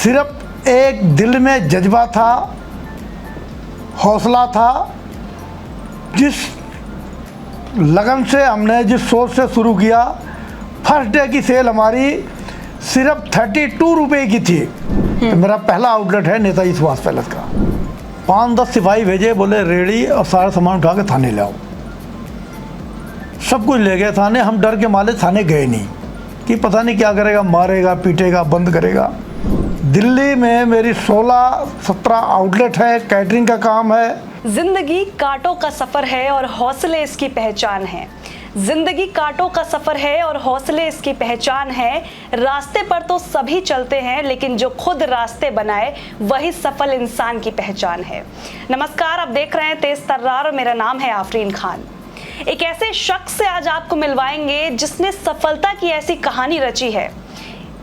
सिर्फ एक दिल में जज्बा था, हौसला था। जिस लगन से हमने जिस सोच से शुरू किया, फर्स्ट डे की सेल हमारी सिर्फ 32 रुपये की थी। तो मेरा पहला आउटलेट है नेताजी सुभाष पैलेस का। 5-10 सिपाही भेजे, बोले रेडी और सारा सामान उठा के थाने ले आओ। सब कुछ ले गए थाने। हम डर के मारे थाने गए नहीं कि पता नहीं क्या करेगा, मारेगा, पीटेगा, बंद करेगा। दिल्ली में मेरी 16-17 आउटलेट है, कैटरिंग का काम है। जिंदगी कांटों का सफर है और हौसले इसकी पहचान है। जिंदगी कांटों का सफर है और हौसले इसकी पहचान है। रास्ते पर तो सभी चलते हैं, लेकिन जो खुद रास्ते बनाए वही सफल इंसान की पहचान है। नमस्कार, आप देख रहे हैं तेज तर्रार और मेरा नाम है आफरीन खान। एक ऐसे शख्स से आज आपको मिलवाएंगे जिसने सफलता की ऐसी कहानी रची है।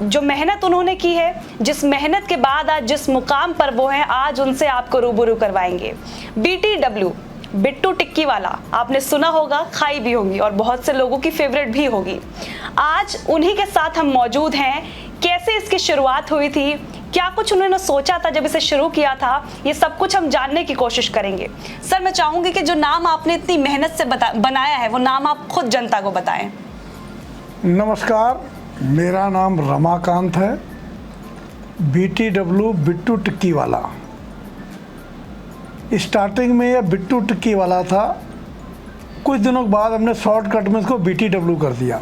जो मेहनत उन्होंने की है, जिस मेहनत के बाद आज जिस मुकाम पर वो हैं, आज उनसे आपको रूबरू करवाएंगे। BTW, बिट्टू टिक्की वाला, आपने सुना होगा, खाई भी होगी और बहुत से लोगों की फेवरेट भी होगी। आज उन्हीं के साथ हम मौजूद हैं। कैसे इसकी शुरुआत हुई थी, क्या कुछ उन्होंने सोचा था जब इसे शुरू किया था, ये सब कुछ हम जानने की कोशिश करेंगे। सर, मैं चाहूंगी कि जो नाम आपने इतनी मेहनत से बनाया है, वो नाम आप खुद जनता को बताएं। नमस्कार, मेरा नाम रमाकांत है। BTW, बिट्टू टिक्की वाला। स्टार्टिंग में यह बिट्टू टिक्की वाला था। कुछ दिनों के बाद हमने शॉर्टकट में इसको BTW कर दिया।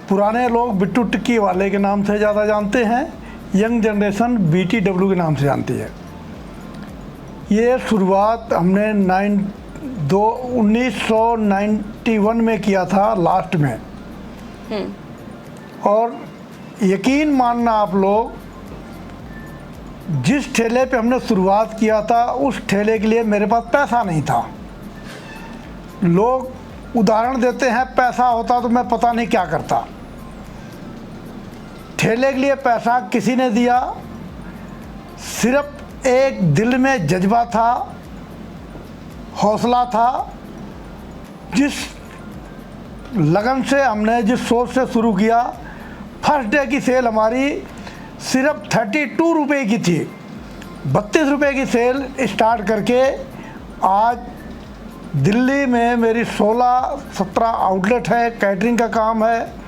पुराने लोग बिट्टू टिक्की वाले के नाम से ज़्यादा जानते हैं, यंग जनरेशन BTW के नाम से जानती है। ये शुरुआत हमने 1991 में किया था, लास्ट में। और यकीन मानना आप लोग, जिस ठेले पे हमने शुरुआत किया था उस ठेले के लिए मेरे पास पैसा नहीं था। लोग उदाहरण देते हैं पैसा होता तो मैं पता नहीं क्या करता। ठेले के लिए पैसा किसी ने दिया, सिर्फ एक दिल में जज्बा था, हौसला था। जिस लगन से हमने जिस सोच से शुरू किया, फर्स्ट डे की सेल हमारी सिर्फ 32 रुपये की थी। 32 रुपये की सेल स्टार्ट करके आज दिल्ली में मेरी 16-17 आउटलेट है, कैटरिंग का काम है।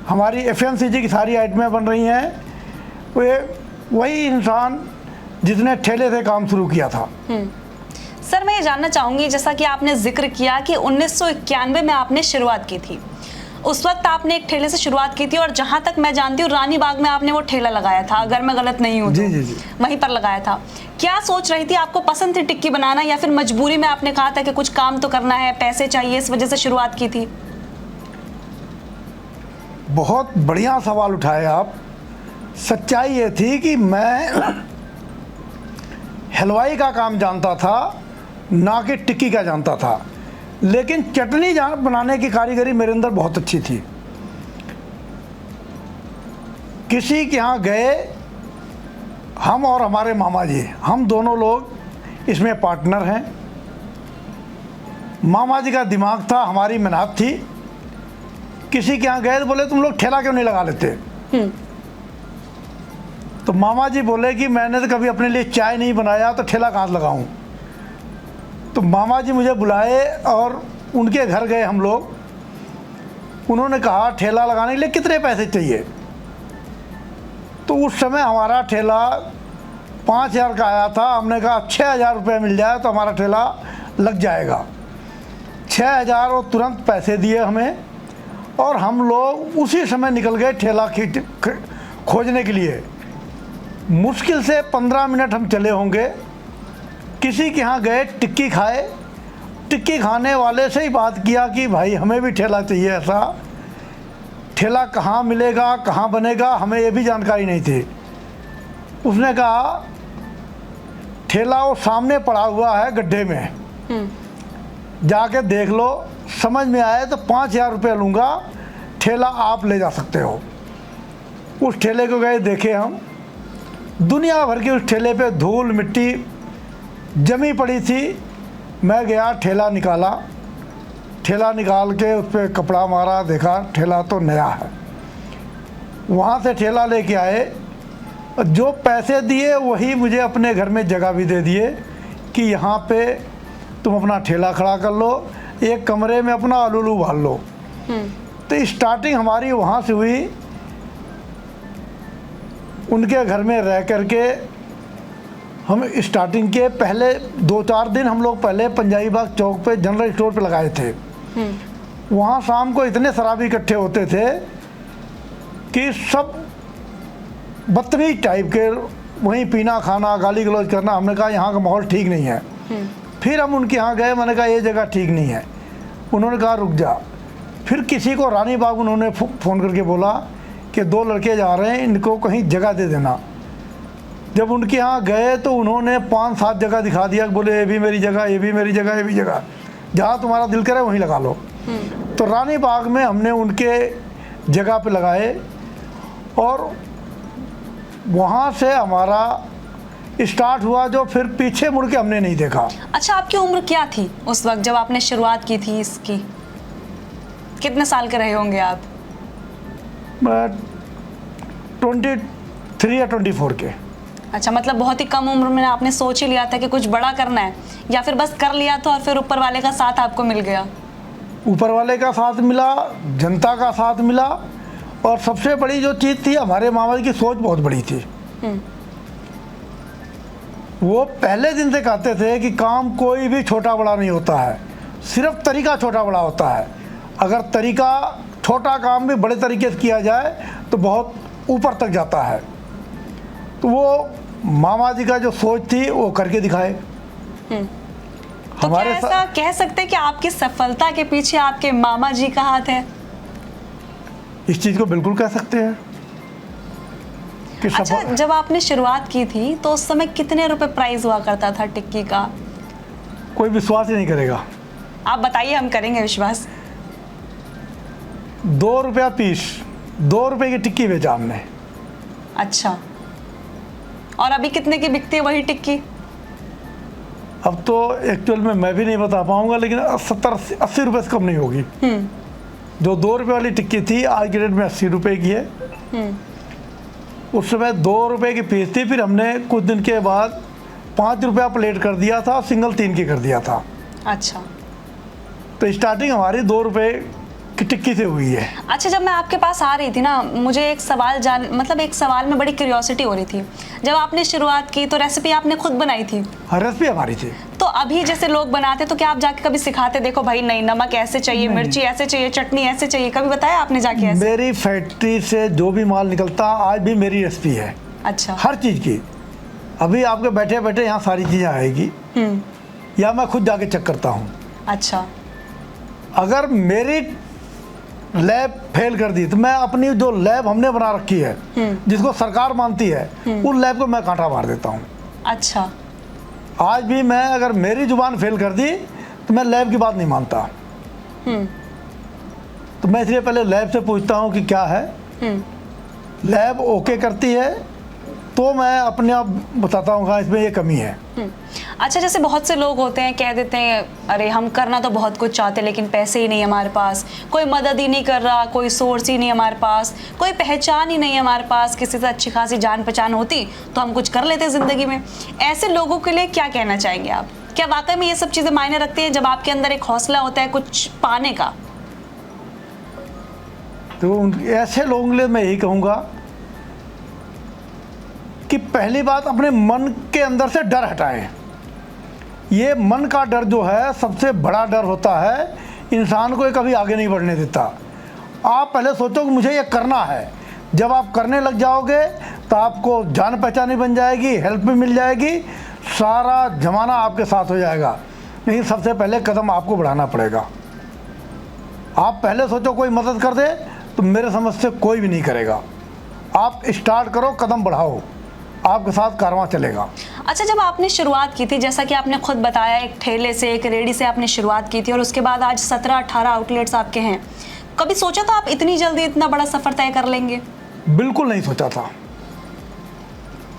हमारी FMCG की सारी आइटमें बन रही हैं। वे वही इंसान जिसने ठेले से काम शुरू किया था। सर, मैं ये जानना चाहूँगी, जैसा कि आपने जिक्र किया कि 1991 में आपने शुरुआत की थी। उस वक्त आपने एक ठेले से शुरुआत की थी और जहाँ तक मैं जानती हूँ रानी बाग में आपने वो ठेला लगाया था, अगर मैं गलत नहीं हूँ तो। जी। वहीं पर लगाया था। क्या सोच रही थी, आपको पसंद थी टिक्की बनाना या फिर मजबूरी में आपने कहा था कि कुछ काम तो करना है, पैसे चाहिए, इस वजह से शुरुआत की थी? बहुत बढ़िया सवाल उठाए आप। सच्चाई ये थी कि मैं हलवाई का काम जानता था, ना कि टिक्की का जानता था। लेकिन चटनी बनाने की कारीगरी मेरे अंदर बहुत अच्छी थी। किसी के यहाँ गए, हम और हमारे मामा जी, हम दोनों लोग इसमें पार्टनर हैं। मामा जी का दिमाग था, हमारी मेहनत थी। किसी के यहाँ गए तो बोले तुम लोग ठेला क्यों नहीं लगा लेते? तो मामा जी बोले कि मैंने तो कभी अपने लिए चाय नहीं बनाया, तो ठेला कहाँ से लगाऊं? तो मामा जी मुझे बुलाए और उनके घर गए हम लोग। उन्होंने कहा ठेला लगाने के लिए कितने पैसे चाहिए? तो उस समय हमारा ठेला 5000 का आया था। हमने कहा 6000 रुपये मिल जाए तो हमारा ठेला लग जाएगा। 6000 और तुरंत पैसे दिए हमें, और हम लोग उसी समय निकल गए ठेला खोजने के लिए। मुश्किल से 15 मिनट हम चले होंगे। किसी के यहाँ गए, टिक्की खाए। टिक्की खाने वाले से ही बात किया कि भाई हमें भी ठेला चाहिए। ऐसा ठेला कहाँ मिलेगा, कहाँ बनेगा, हमें ये भी जानकारी नहीं थी। उसने कहा ठेला वो सामने पड़ा हुआ है गड्ढे में, जाके देख लो, समझ में आए तो 5000 रुपये लूँगा, ठेला आप ले जा सकते हो। उस ठेले को गए, देखे हम, दुनिया भर की उस ठेले पे धूल मिट्टी जमी पड़ी थी। मैं गया, ठेला निकाला, ठेला निकाल के उस पर कपड़ा मारा, देखा ठेला तो नया है। वहाँ से ठेला लेके आए, जो पैसे दिए वही मुझे अपने घर में जगह भी दे दिए कि यहाँ पे तुम अपना ठेला खड़ा कर लो, एक कमरे में अपना आलू उबाल लो। तो स्टार्टिंग हमारी वहाँ से हुई। उनके घर में रह करके हम स्टार्टिंग के पहले 2-4 दिन हम लोग पहले पंजाबी बाग चौक पे जनरल स्टोर पे लगाए थे। वहाँ शाम को इतने शराबी इकट्ठे होते थे कि सब बदतमीज टाइप के, वहीं पीना खाना गाली गलौज करना। हमने कहा यहाँ का माहौल ठीक नहीं है। फिर हम उनके यहाँ गए, मैंने कहा ये जगह ठीक नहीं है। उन्होंने कहा रुक जा। फिर किसी को रानी बाग उन्होंने फ़ोन करके बोला कि 2 लड़के जा रहे हैं, इनको कहीं जगह दे देना। जब उनके यहाँ गए तो उन्होंने 5-7 जगह दिखा दिया, बोले ये भी मेरी जगह, ये भी मेरी जगह, ये भी जगह, जहाँ तुम्हारा दिल करे वहीं लगा लो। तो रानी बाग में हमने उनके जगह पे लगाए और वहाँ से हमारा स्टार्ट हुआ, जो फिर पीछे मुड़ के हमने नहीं देखा। अच्छा, आपकी उम्र क्या थी उस वक्त जब आपने शुरुआत की थी इसकी? कितने साल के रहे होंगे आप? 23 या 24 के। अच्छा, मतलब बहुत ही कम उम्र में आपने सोच ही लिया था कि कुछ बड़ा करना है, या फिर बस कर लिया था और फिर ऊपर वाले का साथ आपको मिल गया? ऊपर वाले का साथ मिला, जनता का साथ मिला, और सबसे बड़ी जो चीज़ थी, हमारे मामा जी की सोच बहुत बड़ी थी। वो पहले दिन से कहते थे कि काम कोई भी छोटा बड़ा नहीं होता है, सिर्फ तरीका छोटा बड़ा होता है। अगर तरीका छोटा काम भी बड़े तरीके से किया जाए तो बहुत ऊपर तक जाता है। तो वो मामा जी का जो सोच थी वो करके दिखाए। तो क्या ऐसा कह सकते हैं कि आपकी सफलता के पीछे आपके मामा जी का हाथ है? इस चीज़ को बिल्कुल कह सकते हैं कि अच्छा, जब आपने शुरुआत की थी तो उस समय कितने रुपए प्राइस हुआ करता था टिक्की का? कोई विश्वास ही नहीं करेगा। आप बताइए, हम करेंगे विश्वास। 2 रुपया पीस, 2 रुपये की टिक्की बेचा हमने। अच्छा, और अभी कितने की बिकती है वही टिक्की? अब तो एक्चुअल में मैं भी नहीं बता पाऊंगा, लेकिन 70-80 रुपये से कम नहीं होगी। जो 2 रुपये वाली टिक्की थी आज के डेट में 80 रुपये की है। उस समय 2 रुपये की पीस थी, फिर हमने कुछ दिन के बाद 5 रुपया प्लेट कर दिया था, सिंगल 3 की कर दिया था। अच्छा, तो स्टार्टिंग हमारी 2 रुपये की टिक्की से हुई है। अच्छा, जब मैं आपके पास आ रही थी ना, मुझे एक सवाल में बड़ी क्यूरियोसिटी हो रही थी। जब आपने शुरुआत की तो रेसिपी आपने खुद बनाई थी? हाँ, रेसिपी हमारी थी। तो अभी जैसे लोग बनाते तो क्या आप जाके कभी सिखाते, देखो भाई नहीं नमक ऐसे चाहिए, मिर्ची ऐसे चाहिए, चटनी ऐसे चाहिए, कभी बताया आपने जाके ऐसे? मेरी फैक्ट्री से जो भी माल निकलता आज भी मेरी रेसिपी है। अच्छा, हर चीज़ की। अभी आपके बैठे बैठे यहाँ सारी चीज़ें आएगी, या मैं खुद जाके चेक करता हूँ। अच्छा, अगर मेरी लैब फेल कर दी तो मैं अपनी जो लैब हमने बना रखी है, जिसको सरकार मानती है, उन लैब को मैं कांटा मार देता हूँ। अच्छा, आज भी मैं अगर मेरी जुबान फेल कर दी तो मैं लैब की बात नहीं मानता। तो मैं इसलिए पहले लैब से पूछता हूँ कि क्या है। लैब ओके करती है तो मैं अपने आप बताता हूँ हाँ इसमें ये कमी है। अच्छा, जैसे बहुत से लोग होते हैं कह देते हैं अरे हम करना तो बहुत कुछ चाहते लेकिन पैसे ही नहीं हमारे पास, कोई मदद ही नहीं कर रहा, कोई सोर्स ही नहीं हमारे पास, कोई पहचान ही नहीं हमारे पास, किसी से अच्छी खासी जान पहचान होती तो हम कुछ कर लेते ज़िंदगी में। ऐसे लोगों के लिए क्या कहना चाहेंगे आप? क्या वाकई में ये सब चीज़ें मायने रखती हैं जब आपके अंदर एक हौसला होता है कुछ पाने का? तो ऐसे लोगों के लिए मैं यही कहूँगा कि पहली बात अपने मन के अंदर से डर हटाएं। ये मन का डर जो है सबसे बड़ा डर होता है, इंसान को ये कभी आगे नहीं बढ़ने देता। आप पहले सोचो कि मुझे ये करना है, जब आप करने लग जाओगे तो आपको जान पहचानी बन जाएगी, हेल्प भी मिल जाएगी, सारा ज़माना आपके साथ हो जाएगा। लेकिन सबसे पहले कदम आपको बढ़ाना पड़ेगा। आप पहले सोचो कोई मदद कर दे तो मेरे समझ से कोई भी नहीं करेगा। आप स्टार्ट करो, कदम बढ़ाओ, आपके साथ कारवां चलेगा। अच्छा, जब आपने शुरुआत की थी, जैसा कि आपने खुद बताया, एक ठेले से, एक रेडी से आपने शुरुआत की थी और उसके बाद आज 17-18 आउटलेट्स आपके हैं, कभी सोचा था आप इतनी जल्दी इतना बड़ा सफ़र तय कर लेंगे? बिल्कुल नहीं सोचा था,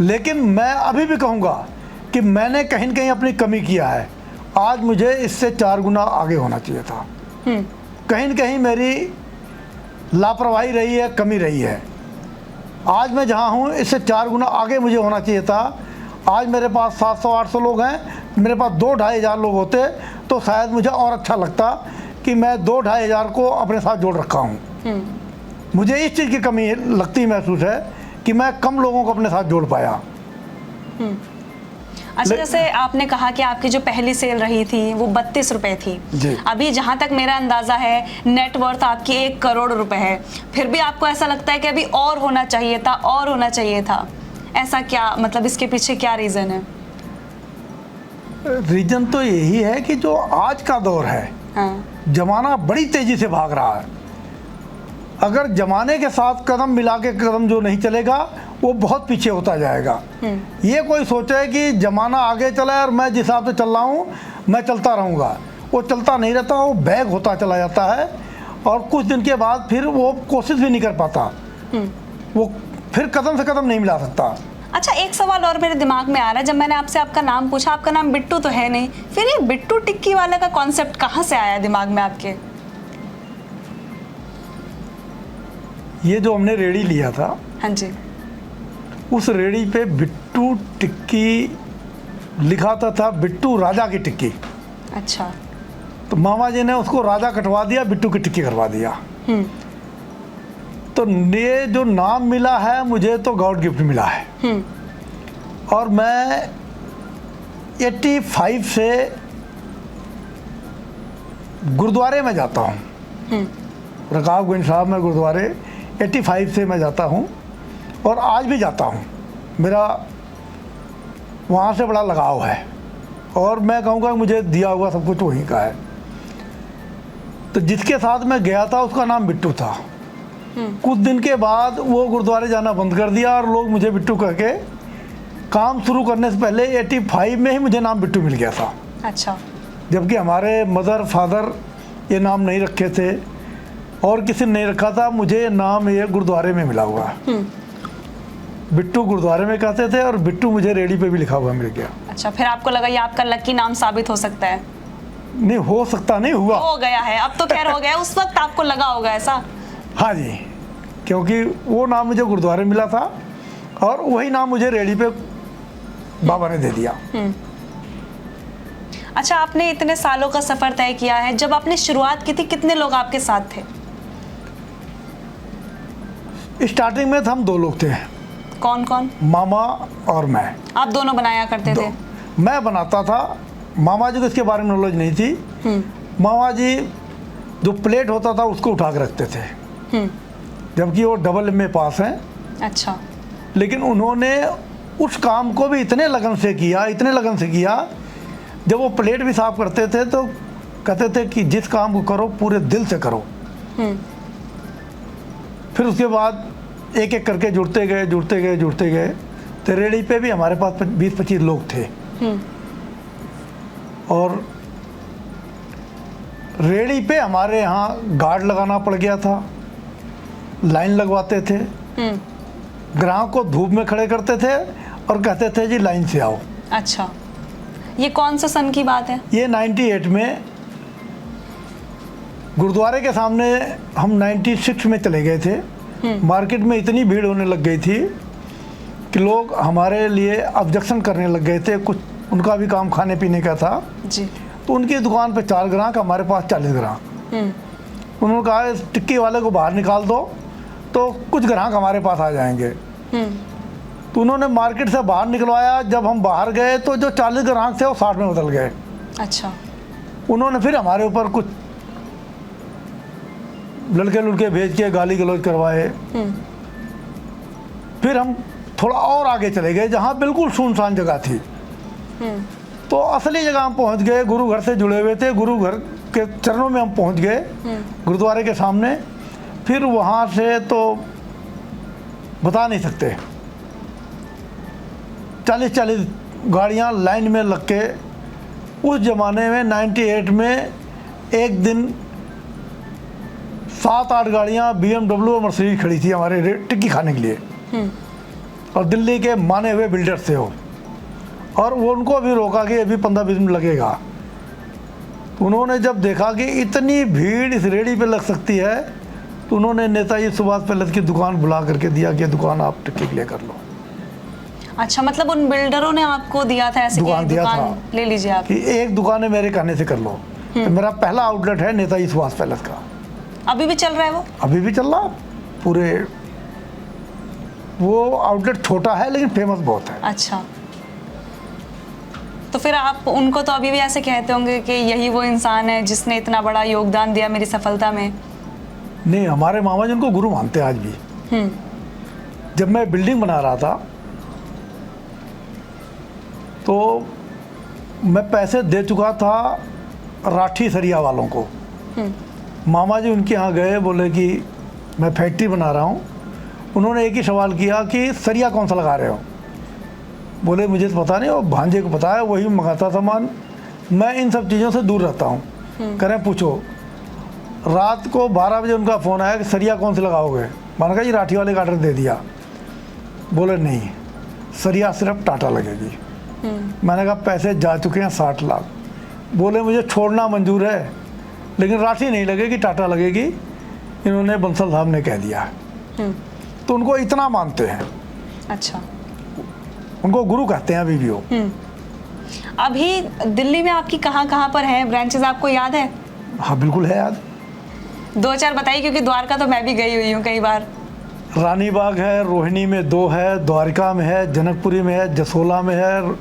लेकिन मैं अभी भी कहूँगा कि मैंने कहीं न कहीं अपनी कमी किया है। आज मुझे इससे 4 गुना आगे होना चाहिए था। कहीं न कहीं मेरी लापरवाही रही है, कमी रही है। आज मैं जहाँ हूँ इससे 4 गुना आगे मुझे होना चाहिए था। आज मेरे पास 700-800 लोग हैं, मेरे पास 2-2.5 हज़ार लोग होते तो शायद मुझे और अच्छा लगता कि मैं 2-2.5 हज़ार को अपने साथ जोड़ रखा हूँ। मुझे इस चीज़ की कमी लगती महसूस है कि मैं कम लोगों को अपने साथ जोड़ पाया। अच्छा, जैसे आपने कहा कि आपकी जो पहली सेल रही थी वो 32 रुपए थी जी। अभी जहां तक मेरा अंदाजा है नेटवर्थ आपकी 1 करोड़ रुपए है, फिर भी आपको ऐसा लगता है कि अभी और होना चाहिए था, और होना चाहिए था? ऐसा क्या, मतलब इसके पीछे क्या रीजन है? रीजन तो यही है कि जो आज का दौर है, हाँ। जमाना बड़ी तेजी से भाग रहा है। अगर जमाने के साथ कदम मिला के कदम जो नहीं चलेगा वो बहुत पीछे होता जाएगा। ये कोई सोचे कि जमाना आगे चला है और मैं जिस हिसाब से चल रहा हूँ मैं चलता रहूँगा, वो चलता नहीं रहता, वो बैग होता चला जाता है और कुछ दिन के बाद फिर वो कोशिश भी नहीं कर पाता, वो फिर कदम से कदम नहीं मिला सकता। अच्छा, एक सवाल और मेरे दिमाग में आ रहा है। जब मैंने आपसे आपका नाम पूछा, आपका नाम बिट्टू तो है नहीं, फिर ये बिट्टू टिक्की वाले का कॉन्सेप्ट कहाँ से आया दिमाग में आपके? ये जो हमने रेडी लिया था, हाँ जी, उस रेडी पे बिट्टू टिक्की लिखा था बिट्टू राजा की टिक्की। अच्छा। तो मामा जी ने उसको राजा कटवा दिया, बिट्टू की टिक्की करवा दिया। तो ये जो नाम मिला है मुझे तो गॉड गिफ्ट मिला है। और मैं 85 से गुरुद्वारे में जाता हूँ, रकाबगंज साहब में गुरुद्वारे 85 से मैं जाता हूँ और आज भी जाता हूँ। मेरा वहाँ से बड़ा लगाव है और मैं कहूँगा मुझे दिया हुआ सब कुछ वहीं का है। तो जिसके साथ मैं गया था उसका नाम बिट्टू था। कुछ दिन के बाद वो गुरुद्वारे जाना बंद कर दिया और लोग मुझे बिट्टू कह के, काम शुरू करने से पहले 85 में ही मुझे नाम बिट्टू मिल गया था। अच्छा। जबकि हमारे मदर फादर ये नाम नहीं रखे थे और किसी ने नहीं रखा था, मुझे नाम ये गुरुद्वारे में मिला हुआ। बिट्टू गुरुद्वारे में कहते थे और बिट्टू मुझे रेडी पे भी लिखा हुआ मिल गया। अच्छा, फिर आपको लगा ये आपका लकी नाम साबित हो सकता है? नहीं हो सकता, नहीं हुआ, हो गया है, अब तो खैर हो गया। उस वक्त आपको लगा होगा ऐसा? हाँ जी, क्योंकि वो नाम मुझे गुरुद्वारे मिला था और वही नाम मुझे रेडी पे बाबा ने दे दिया। अच्छा, आपने इतने सालों का सफर तय किया है, जब आपने शुरुआत की थी कितने लोग आपके साथ थे? स्टार्टिंग में हम 2 लोग थे। कौन कौन? मामा और मैं। आप दोनों बनाया करते थे? मैं बनाता था, मामा जी को इसके बारे में नॉलेज नहीं थी। मामा जी जो प्लेट होता था उसको उठा के रखते थे, जबकि वो डबल एमए पास हैं। अच्छा। लेकिन उन्होंने उस काम को भी इतने लगन से किया, इतने लगन से किया, जब वो प्लेट भी साफ करते थे तो कहते थे कि जिस काम को करो पूरे दिल से करो। फिर उसके बाद एक एक करके जुड़ते गए। तो रेडी पे भी हमारे पास 20-25 लोग थे और रेडी पे हमारे यहाँ गार्ड लगाना पड़ गया था, लाइन लगवाते थे, ग्राहक को धूप में खड़े करते थे और कहते थे जी लाइन से आओ। अच्छा, ये कौन सा सन की बात है? ये 98 में गुरुद्वारे के सामने हम 96 में चले गए थे। मार्केट में इतनी भीड़ होने लग गई थी कि लोग हमारे लिए ऑब्जेक्शन करने लग गए थे। कुछ उनका भी काम खाने पीने का था जी। तो उनकी दुकान पे 4 ग्राहक, हमारे पास 40 ग्राहक। उन्होंने कहा इस टिक्की वाले को बाहर निकाल दो तो कुछ ग्राहक हमारे पास आ जाएंगे। तो उन्होंने मार्केट से बाहर निकलवाया। जब हम बाहर गए तो जो 40 ग्राहक थे वो 60 में बदल गए। अच्छा। उन्होंने फिर हमारे ऊपर कुछ लड़के भेज के गाली गलौज करवाए। फिर हम थोड़ा और आगे चले गए जहाँ बिल्कुल सुनसान जगह थी। तो असली जगह हम पहुँच गए, गुरु घर से जुड़े हुए थे, गुरु घर के चरणों में हम पहुँच गए, गुरुद्वारे के सामने। फिर वहाँ से तो बता नहीं सकते, 40-40 गाड़ियाँ लाइन में लग के। उस ज़माने में 98 में एक दिन 7-8 गाड़ियाँ BMW और मर्सिडीज खड़ी थी हमारे टिक्की खाने के लिए। और दिल्ली के माने हुए बिल्डर्स थे वो, और वो उनको भी रोका कि अभी 15-20 मिनट लगेगा। तो उन्होंने जब देखा कि इतनी भीड़ इस रेडी पे लग सकती है तो उन्होंने नेताजी सुभाष पैलेस की दुकान बुला करके दिया कि दुकान आप टिक्की के लिए कर लो। अच्छा, मतलब उन बिल्डरों ने आपको दिया था ऐसे दुकान कि दिया दुकान था ले लीजिए आप। कि एक दुकान है मेरे कहने से कर लो। तो मेरा पहला आउटलेट है नेताजी सुभाष पैलेस का। अभी भी चल रहा है वो? अभी भी चल रहा पूरे। वो आउटलेट छोटा है लेकिन फेमस बहुत है। अच्छा, तो फिर आप उनको तो अभी भी ऐसे कहते होंगे कि यही वो इंसान है जिसने इतना बड़ा योगदान दिया मेरी सफलता में? नहीं, हमारे मामा जी उनको गुरु मानते हैं आज भी। जब मैं बिल्डिंग बना रहा था तो मैं पैसे दे चुका था राठी सरिया वालों को। मामा जी उनके यहाँ गए, बोले कि मैं फैक्ट्री बना रहा हूँ। उन्होंने एक ही सवाल किया कि सरिया कौन सा लगा रहे हो? बोले मुझे तो पता नहीं, और भांजे को पता है, वही मंगाता सामान। मैं इन सब चीज़ों से दूर रहता हूँ। कह रहे पूछो। रात को 12 बजे उनका फ़ोन आया कि सरिया कौन से लगाओगे? मैंने कहा जी राठी वाले का ऑर्डर दे दिया। बोले नहीं, सरिया सिर्फ टाटा लगेगी। मैंने कहा पैसे जा चुके हैं 60 लाख। बोले मुझे छोड़ना मंजूर है लेकिन राठी नहीं लगेगी, टाटा लगेगी। इन्होंने बंसल साहब ने कह दिया। तो उनको इतना मानते हैं। अच्छा, उनको गुरु कहते हैं अभी भी वो। अभी दिल्ली में आपकी कहाँ कहाँ पर हैं ब्रांचेस, आपको याद है? हाँ बिल्कुल है याद। 2-4 बताइए, क्योंकि द्वारका तो मैं भी गई हुई हूँ कई बार। रानी बाग है, रोहिणी में 2 है, द्वारका में है, जनकपुरी में है, जसोला में है,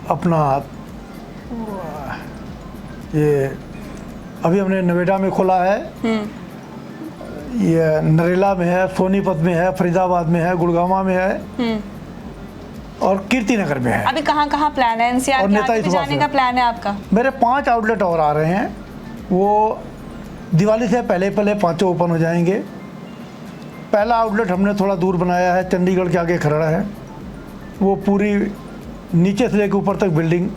अपना ये अभी हमने नोएडा में खोला है, ये नरेला में है, सोनीपत में है, फरीदाबाद में है, गुड़गांव में है और कीर्ति नगर में है। अभी कहाँ कहाँ प्लान है? एनसीआर के आगे भी जाने का प्लान है आपका? मेरे 5 आउटलेट और आ रहे हैं। वो दिवाली से पहले पहले 5 ओपन हो जाएंगे। पहला आउटलेट हमने थोड़ा दूर बनाया है, चंडीगढ़ के आगे खरड़ा है। वो पूरी नीचे से लेकर ऊपर तक बिल्डिंग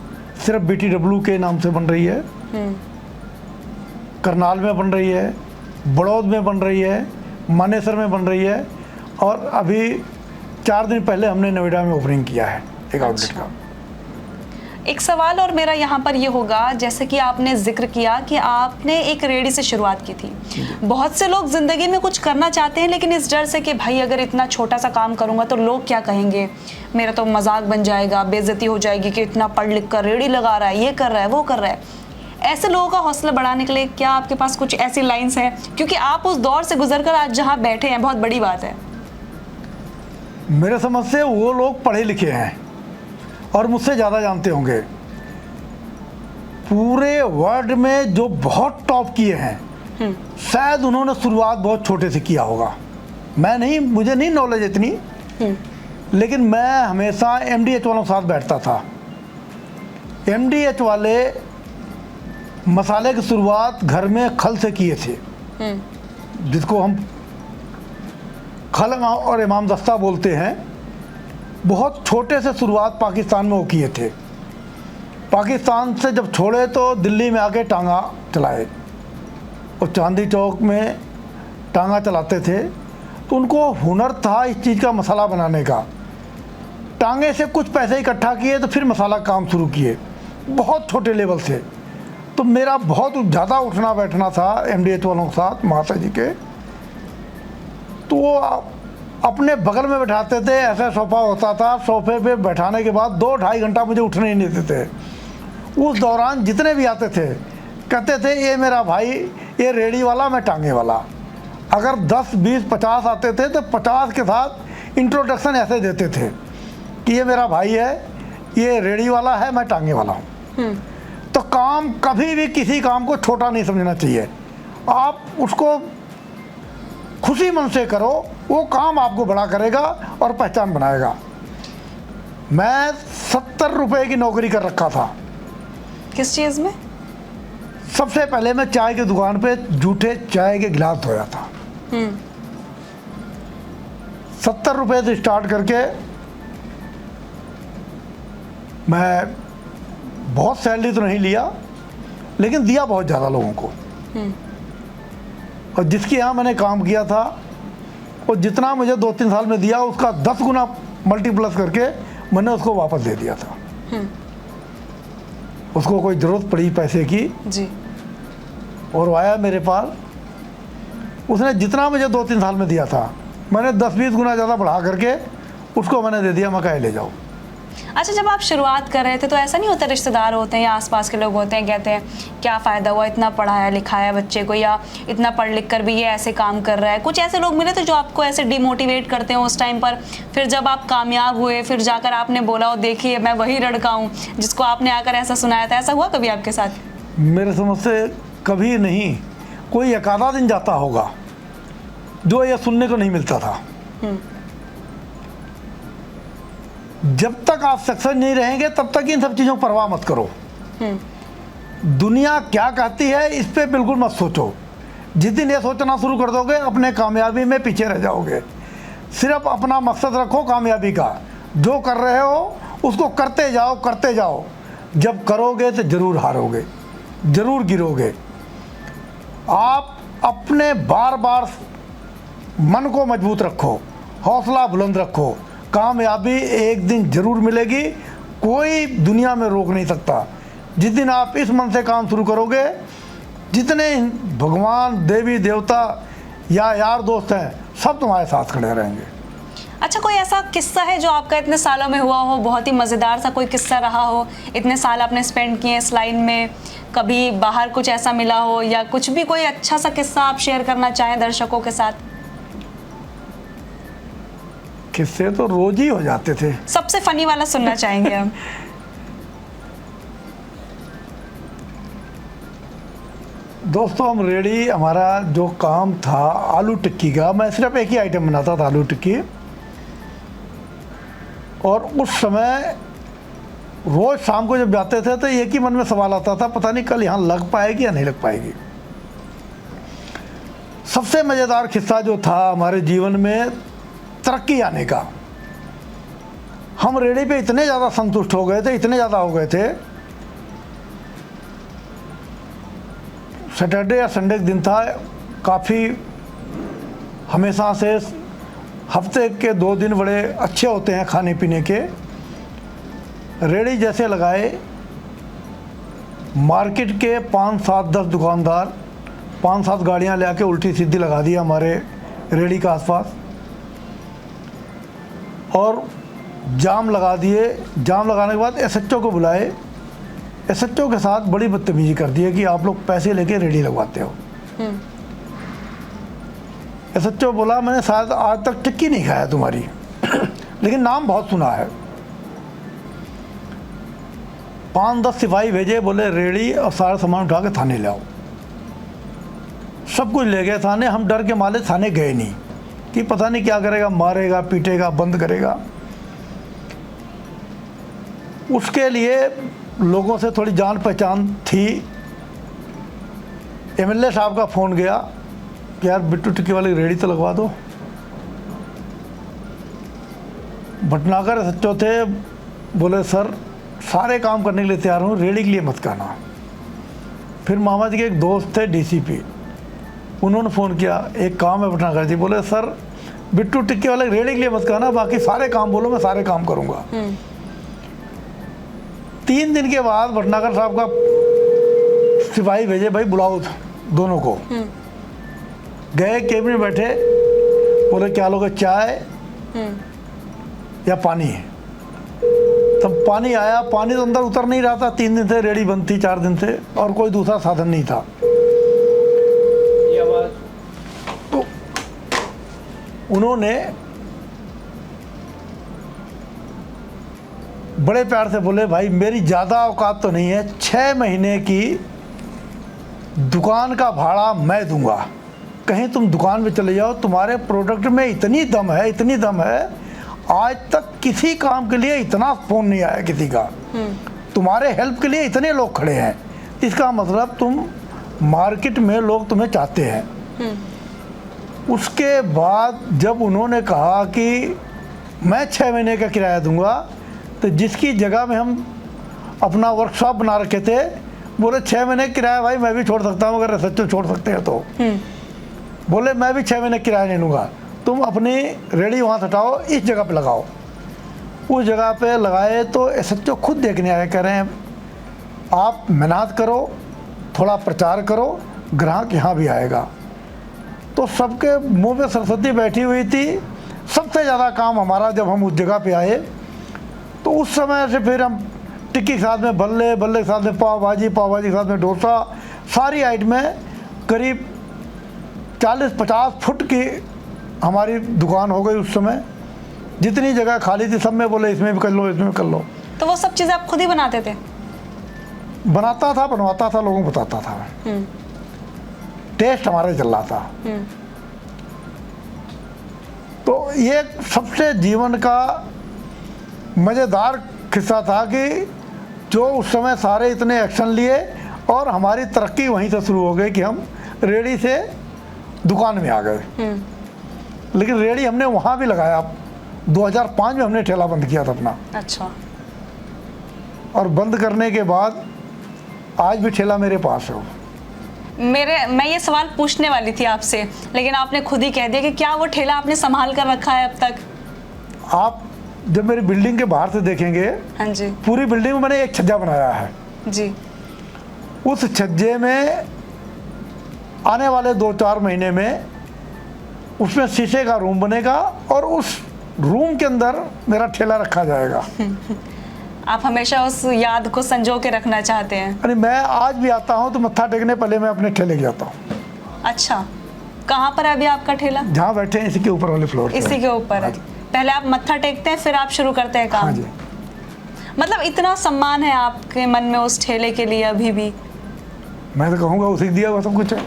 सिर्फ BTW के नाम से बन रही है। करनाल में बन रही है, बड़ौद में बन रही है, मानेसर में बन रही है और अभी 4 दिन पहले हमने नोएडा में ओपनिंग किया है एक आउटलेट का। एक सवाल और मेरा यहाँ पर ये होगा, जैसे कि आपने जिक्र किया कि आपने एक रेडी से शुरुआत की थी। बहुत से लोग जिंदगी में कुछ करना चाहते हैं लेकिन इस डर से कि भाई अगर इतना छोटा सा काम करूंगा तो लोग क्या कहेंगे, मेरा तो मजाक बन जाएगा, बेइज्जती हो जाएगी कि इतना पढ़ लिख कर रेडी लगा रहा है, ये कर रहा है, वो कर रहा है। ऐसे लोगों का हौसला बढ़ाने के लिए क्या आपके पास कुछ ऐसी लाइन्स हैं? क्योंकि आप उस दौर से गुजरकर आज जहाँ बैठे हैं बहुत बड़ी बात है। मेरे समझ से वो लोग पढ़े लिखे हैं और मुझसे ज़्यादा जानते होंगे। पूरे वर्ल्ड में जो बहुत टॉप किए हैं शायद उन्होंने शुरुआत बहुत छोटे से किया होगा। मैं नहीं, मुझे नहीं नॉलेज इतनी, लेकिन मैं हमेशा MDH वालों के साथ बैठता था। MDH वाले मसाले की शुरुआत घर में खल से किए थे, जिसको हम खल और इमाम दस्ता बोलते हैं। बहुत छोटे से शुरुआत पाकिस्तान में वो किए थे। पाकिस्तान से जब छोड़े तो दिल्ली में आके टांगा चलाए और चांदी चौक में टांगा चलाते थे। तो उनको हुनर था इस चीज़ का, मसाला बनाने का। टांगे से कुछ पैसे इकट्ठा किए तो फिर मसाला काम शुरू किए बहुत छोटे लेवल से। तो मेरा बहुत ज़्यादा उठना बैठना था MDH वालों के साथ, महाशय जी के। तो वो अपने बगल में बैठाते थे, ऐसा सोफ़ा होता था, सोफ़े पे बैठाने के बाद 2-2.5 घंटा मुझे उठने ही नहीं देते थे। उस दौरान जितने भी आते थे कहते थे ये मेरा भाई, ये रेडी वाला, मैं टांगे वाला। अगर 10, 20, 50 आते थे तो 50 के साथ इंट्रोडक्शन ऐसे देते थे कि ये मेरा भाई है, ये रेडी वाला है, मैं टांगे वाला हूँ। तो काम कभी भी किसी काम को छोटा नहीं समझना चाहिए। आप उसको खुशी मन से करो, वो काम आपको बड़ा करेगा और पहचान बनाएगा। मैं 70 रुपए की नौकरी कर रखा था। किस चीज़ में? सबसे पहले मैं चाय की दुकान पे जूठे चाय के गिलास धोया था। 70 रुपए से स्टार्ट करके मैं बहुत सैलरी तो नहीं लिया, लेकिन दिया बहुत ज़्यादा लोगों को। और जिसके यहाँ मैंने काम किया था और जितना मुझे 2-3 साल में दिया उसका 10 गुना मल्टीप्लस करके मैंने उसको वापस दे दिया था। उसको कोई ज़रूरत पड़ी पैसे की जी, और वो आया मेरे पास उसने जितना मुझे 2-3 साल में दिया था, मैंने 10-20 गुना ज़्यादा बढ़ा करके उसको मैंने दे दिया। मैं कहा ले जाओ। अच्छा, जब आप शुरुआत कर रहे थे तो ऐसा नहीं होता, रिश्तेदार होते हैं या आसपास के लोग होते हैं, कहते हैं क्या फ़ायदा हुआ, इतना पढ़ाया लिखाया बच्चे को, या इतना पढ़ लिख कर भी ये ऐसे काम कर रहा है। कुछ ऐसे लोग मिले थे जो आपको ऐसे डिमोटिवेट करते हैं उस टाइम पर, फिर जब आप कामयाब हुए, फिर जाकर आपने बोला, देखिए मैं वही लड़का हूँ जिसको आपने आकर ऐसा सुनाया था, ऐसा हुआ कभी आपके साथ? मेरे समझ से कभी नहीं, कोई एक आधा दिन जाता होगा जो ये सुनने को नहीं मिलता था। जब तक आप सक्सेस नहीं रहेंगे तब तक इन सब चीज़ों की परवाह मत करो। दुनिया क्या कहती है इस पे बिल्कुल मत सोचो। जिस दिन ये सोचना शुरू कर दोगे अपने कामयाबी में पीछे रह जाओगे। सिर्फ अपना मकसद रखो कामयाबी का, जो कर रहे हो उसको करते जाओ करते जाओ। जब करोगे तो ज़रूर हारोगे, ज़रूर गिरोगे। आप अपने बार बार मन को मजबूत रखो, हौसला बुलंद रखो, कामयाबी एक दिन ज़रूर मिलेगी। कोई दुनिया में रोक नहीं सकता। जिस दिन आप इस मन से काम शुरू करोगे, जितने भगवान देवी देवता या यार दोस्त हैं सब तुम्हारे साथ खड़े रहेंगे। अच्छा, कोई ऐसा किस्सा है जो आपका इतने सालों में हुआ हो, बहुत ही मज़ेदार सा कोई किस्सा रहा हो, इतने साल आपने स्पेंड किए इस लाइन में, कभी बाहर कुछ ऐसा मिला हो, या कुछ भी कोई अच्छा सा किस्सा आप शेयर करना चाहें दर्शकों के साथ? किस्से तो रोज ही हो जाते थे। सबसे फनी वाला सुनना चाहेंगे हम। दोस्तों, हम रेडी, हमारा जो काम था आलू टिक्की का, मैं सिर्फ एक ही आइटम बनाता था, आलू टिक्की। और उस समय रोज़ शाम को जब जाते थे तो एक ही मन में सवाल आता था, पता नहीं कल यहाँ लग पाएगी या नहीं लग पाएगी। सबसे मज़ेदार किस्सा जो था हमारे जीवन में तरक्की आने का, हम रेडी पे इतने ज़्यादा संतुष्ट हो गए थे, इतने ज़्यादा हो गए थे। सैटरडे या संडे का दिन था, काफ़ी हमेशा से हफ्ते के 2 दिन बड़े अच्छे होते हैं खाने पीने के। रेडी जैसे लगाए, मार्केट के 5-7-10 दुकानदार 5-7 गाड़ियां ले आके उल्टी सीधी लगा दी हमारे रेडी के आसपास, और जाम लगा दिए। जाम लगाने के बाद एसएचओ को बुलाए। एसएचओ के साथ बड़ी बदतमीजी कर दी है कि आप लोग पैसे लेके रेडी लगवाते हो। एसएचओ बोला, मैंने शायद आज तक टिक्की नहीं खाया तुम्हारी लेकिन नाम बहुत सुना है। 5-10 सिपाही भेजे, बोले रेडी और सारा सामान उठा के थाने ले आओ। सब कुछ ले गए थाने। हम डर के मारे थाने गए नहीं कि पता नहीं क्या करेगा, मारेगा, पीटेगा, बंद करेगा। उसके लिए लोगों से थोड़ी जान पहचान थी। एमएलए साहब का फ़ोन गया कि यार बिट्टू टिक्की वाली रेडी तो लगवा दो। भटनागर सच्चो थे, बोले सर सारे काम करने के लिए तैयार हूँ, रेडी के लिए मत कहना। फिर मामा जी के एक दोस्त थे डीसीपी, उन्होंने फ़ोन किया, एक काम है भटनागर जी, बोले सर बिट्टू टिक्की वाले रेडी के लिए मत कहना, बाकी सारे काम बोलो, मैं सारे काम करूँगा। 3 दिन के बाद भटनागर साहब का सिपाही भेजे, भाई बुलाओ दोनों को। गए, केबिन में बैठे, बोले क्या लोगे, चाय या पानी? तब पानी आया। पानी तो अंदर उतर नहीं रहा था, 3 दिन से रेडी बंद थी, 4 दिन से, और कोई दूसरा साधन नहीं था। तो उन्होंने बड़े प्यार से बोले, भाई मेरी ज़्यादा औकात तो नहीं है, 6 महीने की दुकान का भाड़ा मैं दूंगा, कहीं तुम दुकान में चले जाओ, तुम्हारे प्रोडक्ट में इतनी दम है, इतनी दम है, आज तक किसी काम के लिए इतना फ़ोन नहीं आया किसी का, तुम्हारे हेल्प के लिए इतने लोग खड़े हैं, इसका मतलब तुम मार्केट में लोग तुम्हें चाहते हैं। उसके बाद जब उन्होंने कहा कि मैं 6 महीने का किराया दूंगा, तो जिसकी जगह में हम अपना वर्कशॉप बना रखे थे, बोले 6 महीने किराया भाई मैं भी छोड़ सकता हूँ, अगर सच्चो छोड़ सकते हैं तो। बोले मैं भी 6 महीने किराया नहीं लूँगा, तुम अपनी रेडी वहाँ हटाओ, इस जगह पे लगाओ। उस जगह पे लगाए तो एसएचओ खुद देखने आए, कह रहे हैं आप मेहनत करो, थोड़ा प्रचार करो, ग्राहक यहाँ भी आएगा। तो सबके मुंह पे सरस्वती बैठी हुई थी। सबसे ज़्यादा काम हमारा, जब हम उस जगह पे आए तो उस समय से फिर हम टिक्की के साथ में बल्ले, बल्ले के साथ में पाव भाजी, पाव भाजी के साथ में डोसा, सारी आइटमें, करीब 40-50 फुट की हमारी दुकान हो गई उस समय। जितनी जगह खाली थी सब में बोले इसमें भी कर लो, इसमें भी कर लो। तो वो सब चीज़ें आप खुद ही बनाते थे? बनाता था, बनवाता था, लोगों को बताता था। टेस्ट हमारा चल रहा था। तो ये सबसे जीवन का मज़ेदार किस्सा था कि जो उस समय सारे इतने एक्शन लिए और हमारी तरक्की वहीं से शुरू हो गई कि हम रेडी से दुकान में आ गए। लेकिन रेडी हमने वहाँ भी लगाया। 2005 में हमने ठेला बंद किया था अपना। अच्छा। और बंद करने के बाद आज भी ठेला मेरे पास है। मैं ये सवाल पूछने वाली थी आपसे, लेकिन आपने खुद ही कह दिया कि क्या वो ठेला आपने संभाल कर रखा है अब तक? आप जब मेरी बिल्डिंग के बाहर से देखेंगे, हाँ जी, पूरी बिल्डिंग में मैंने एक छज्जा बनाया है जी। उस छज्जे में आने वाले 2-4 महीने में उसमें शीशे का रूम बनेगा और उस रूम के अंदर मेरा ठेला रखा जाएगा। आप हमेशा उस याद को संजो के रखना चाहते हैं। अरे मैं आज भी आता हूँ तो मत्था टेकने पहले मैं अपने ठेले के जाता हूँ। अच्छा, कहाँ पर है अभी आपका ठेला? जहाँ बैठे हैं इसी के ऊपर वाले फ्लोर पे। इसी के ऊपर है। पहले आप मत्था टेकते हैं फिर आप शुरू करते हैं काम? हाँ जी। मतलब इतना सम्मान है आपके मन में उस ठेले के लिए अभी भी? मैं तो कहूँगा उसी दिया हुआ सब कुछ है।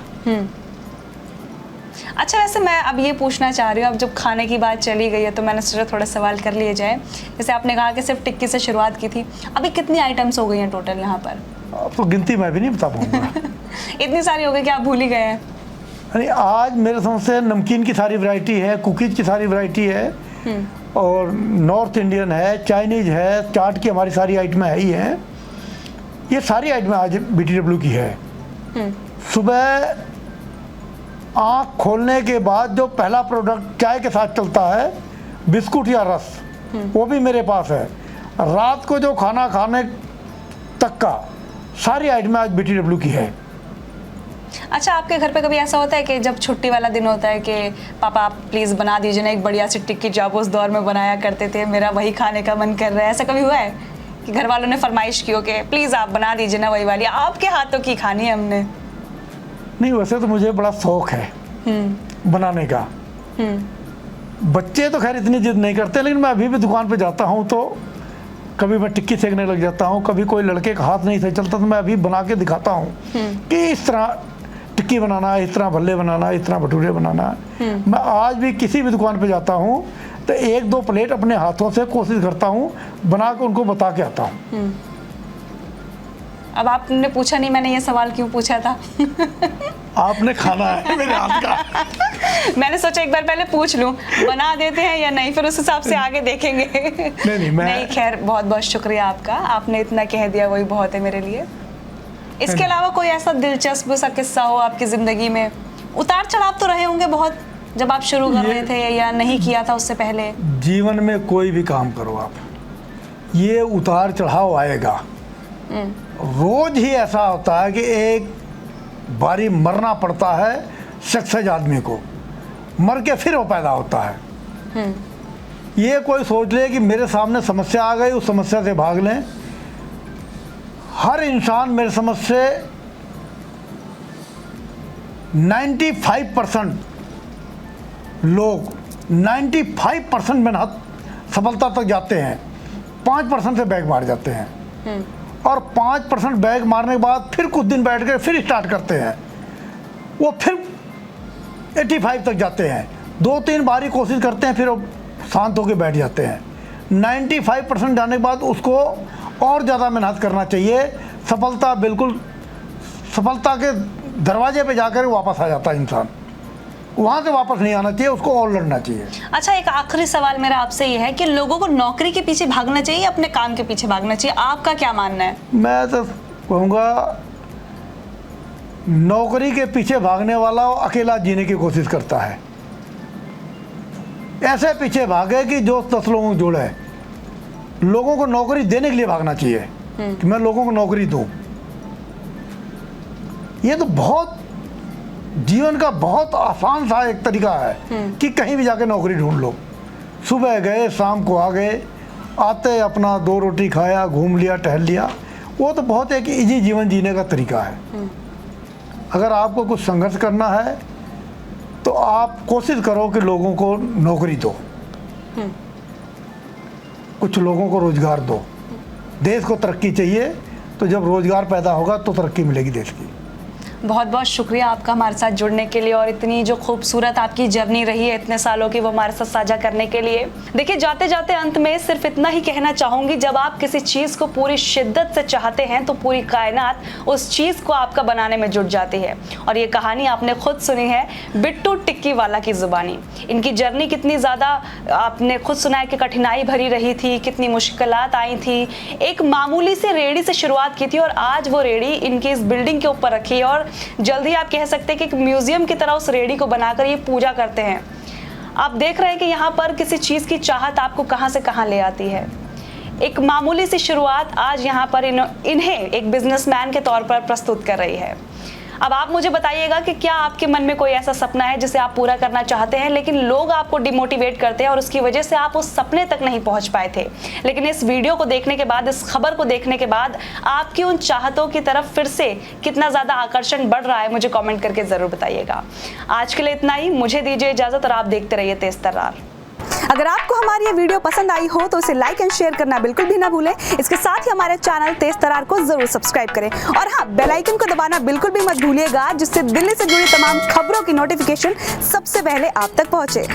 अच्छा, वैसे मैं अब ये पूछना चाह रही हूँ, अब जब खाने की बात चली गई है तो मैंने सोचा थोड़ा सवाल कर लिए जाए। जैसे आपने कहा कि सिर्फ टिक्की से शुरुआत की थी, अभी कितनी आइटम्स हो गई हैं टोटल यहाँ पर? अब तो गिनती मैं भी नहीं बता पाऊँगा। इतनी सारी हो गई कि आप भूल ही गए हैं? अरे आज मेरे समझ से नमकीन की सारी वैरायटी है, कुकीज़ की सारी वैरायटी है, और नॉर्थ इंडियन है, चाइनीज़ है, चाट की हमारी सारी आइटमें है ही हैं। ये सारी आइटमें आज BTW की है। सुबह आँख खोलने के बाद जो पहला प्रोडक्ट चाय के साथ चलता है, बिस्कुट या रस, वो भी मेरे पास है। रात को जो खाना खाने तक का सारी आइटमें आज BTW की है। अच्छा, आपके घर पे कभी ऐसा होता है कि जब छुट्टी वाला दिन होता है कि पापा आप प्लीज़ बना दीजिए ना एक बढ़िया सी टिक्की जो आप उस दौर में बनाया करते थे, मेरा वही खाने का मन कर रहा है? ऐसा कभी हुआ है कि घर वालों ने फरमाइश की हो कि प्लीज़ आप बना दीजिए ना वही वाली, आपके हाथों की खानी है हमने? नहीं, वैसे तो मुझे बड़ा शौक है बनाने का। बच्चे तो खैर इतनी जिद नहीं करते, लेकिन मैं अभी भी दुकान पे जाता हूँ तो कभी मैं टिक्की सेकने लग जाता हूँ, कभी कोई लड़के का हाथ नहीं सही चलता तो मैं अभी बना के दिखाता हूँ कि इस तरह टिक्की बनाना है, इस तरह भल्ले बनाना है, इस तरह भटूरे बनाना है। मैं आज भी किसी भी दुकान पे जाता हूँ तो 1-2 प्लेट अपने हाथों से कोशिश करता हूँ बना के उनको बता के आता हूँ। अब आपने पूछा नहीं, मैंने ये सवाल क्यों पूछा था? आपने खाना है मेरे हाथ का। मैंने सोचा एक बार पहले पूछ लूं, बना देते हैं या नहीं, फिर उस हिसाब से आगे देखेंगे। नहीं, खैर बहुत बहुत शुक्रिया आपका, आपने इतना कह दिया वही बहुत है मेरे लिए। इसके अलावा कोई ऐसा दिलचस्प सा किस्सा हो आपकी ज़िंदगी में? उतार चढ़ाव तो रहे होंगे बहुत, जब आप शुरू कर रहे थे या नहीं किया था उससे पहले? जीवन में कोई भी काम करो आप, ये उतार चढ़ाव आएगा। रोज ही ऐसा होता है कि एक बारी मरना पड़ता है सक्सेस आदमी को, मर के फिर वो पैदा होता है। ये कोई सोच ले कि मेरे सामने समस्या आ गई, उस समस्या से भाग लें। हर इंसान मेरे समझ से 95% लोग 95% मेहनत सफलता तक जाते हैं, 5% से बैग मार जाते हैं। और 5% बैग मारने के बाद फिर कुछ दिन बैठ कर फिर स्टार्ट करते हैं, वो फिर 85 तक जाते हैं। 2-3 बारी कोशिश करते हैं, फिर वो शांत होकर बैठ जाते हैं। 95% जाने के बाद उसको और ज़्यादा मेहनत करना चाहिए। सफलता बिल्कुल सफलता के दरवाजे पे जाकर वापस आ जाता है इंसान, वहाँ से वापस नहीं आना चाहिए, उसको और लड़ना चाहिए। अच्छा, एक आखिरी सवाल मेरा आपसे ये है कि लोगों को नौकरी के पीछे भागना चाहिए या अपने काम के पीछे भागना चाहिए? आपका क्या मानना है? मैं तो कहूँगा नौकरी के पीछे भागने वाला अकेला जीने की कोशिश करता है। ऐसे पीछे भागे कि जो 10 लोगों को जोड़े। लोगों को नौकरी देने के लिए भागना चाहिए कि मैं लोगों को नौकरी दूँ। ये तो बहुत जीवन का बहुत आसान सा एक तरीका है कि कहीं भी जाके नौकरी ढूंढ लो। सुबह गए, शाम को आ गए, आते अपना 2 रोटी खाया, घूम लिया, टहल लिया। वो तो बहुत एक इजी जीवन जीने का तरीका है। अगर आपको कुछ संघर्ष करना है तो आप कोशिश करो कि लोगों को नौकरी दो, कुछ लोगों को रोजगार दो। देश को तरक्की चाहिए, तो जब रोजगार पैदा होगा तो तरक्की मिलेगी देश की। बहुत बहुत शुक्रिया आपका हमारे साथ जुड़ने के लिए और इतनी जो खूबसूरत आपकी जर्नी रही है इतने सालों की, वो हमारे साथ साझा करने के लिए। देखिए, जाते जाते अंत में सिर्फ इतना ही कहना चाहूंगी, जब आप किसी चीज़ को पूरी शिद्दत से चाहते हैं तो पूरी कायनात उस चीज़ को आपका बनाने में जुट जाती है। और ये कहानी आपने खुद सुनी है बिट्टू टिक्की वाला की ज़ुबानी। इनकी जर्नी कितनी ज़्यादा आपने खुद सुना है कि कठिनाई भरी रही थी, कितनी मुश्किलात आई थी। एक मामूली से रेड़ी से शुरुआत की थी और आज वो रेड़ी इनकी इस बिल्डिंग के ऊपर रखी है और जल्दी आप कह सकते हैं कि एक म्यूजियम की तरह उस रेडी को बनाकर ये पूजा करते हैं। आप देख रहे हैं कि यहाँ पर किसी चीज़ की चाहत आपको कहाँ से कहाँ ले आती है। एक मामूली सी शुरुआत आज यहाँ पर इन्हें एक बिजनेसमैन के तौर पर प्रस्तुत कर रही है। अब आप मुझे बताइएगा कि क्या आपके मन में कोई ऐसा सपना है जिसे आप पूरा करना चाहते हैं, लेकिन लोग आपको डिमोटिवेट करते हैं और उसकी वजह से आप उस सपने तक नहीं पहुंच पाए थे। लेकिन इस वीडियो को देखने के बाद, इस खबर को देखने के बाद आपकी उन चाहतों की तरफ फिर से कितना ज़्यादा आकर्षण बढ़ रहा है, मुझे कॉमेंट करके ज़रूर बताइएगा। आज के लिए इतना ही, मुझे दीजिए इजाज़त और आप देखते रहिए तेज तर्रार। अगर आपको हमारी ये वीडियो पसंद आई हो तो इसे लाइक एंड शेयर करना बिल्कुल भी ना भूलें। इसके साथ ही हमारे चैनल तेज तर्रार को जरूर सब्सक्राइब करें और हाँ, बेल आइकन को दबाना बिल्कुल भी मत भूलिएगा, जिससे दिल्ली से जुड़ी तमाम खबरों की नोटिफिकेशन सबसे पहले आप तक पहुंचे।